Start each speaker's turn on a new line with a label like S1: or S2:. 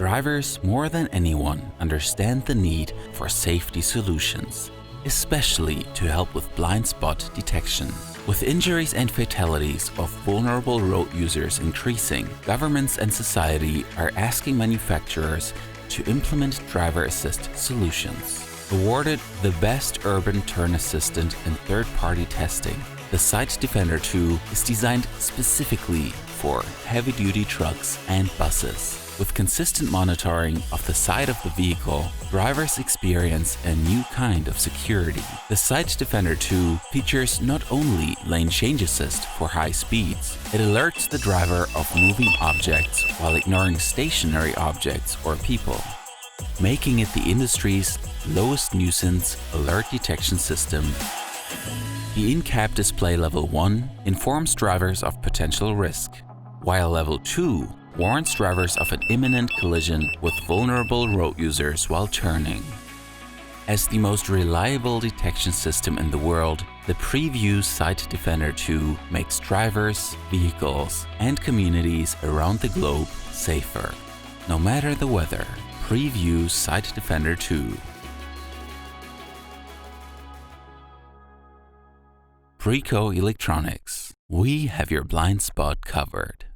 S1: Drivers, more than anyone, understand the need for safety solutions, especially to help with blind spot detection. With injuries and fatalities of vulnerable road users increasing, governments and society are asking manufacturers to implement driver assist solutions. Awarded the Best Urban Turn Assistant in third-party testing, the Sight Defender 2 is designed specifically for heavy-duty trucks and buses. With consistent monitoring of the side of the vehicle, drivers experience a new kind of security. The Sight Defender 2 features not only lane change assist for high speeds, it alerts the driver of moving objects while ignoring stationary objects or people, making it the industry's lowest nuisance alert detection system. The in-cab display level 1 informs drivers of potential risk, while level 2 warns drivers of an imminent collision with vulnerable road users while turning. As the most reliable detection system in the world, the PreView Sight Defender 2 makes drivers, vehicles, and communities around the globe safer. No matter the weather, PreView Sight Defender 2. Preco Electronics. We have your blind spot covered.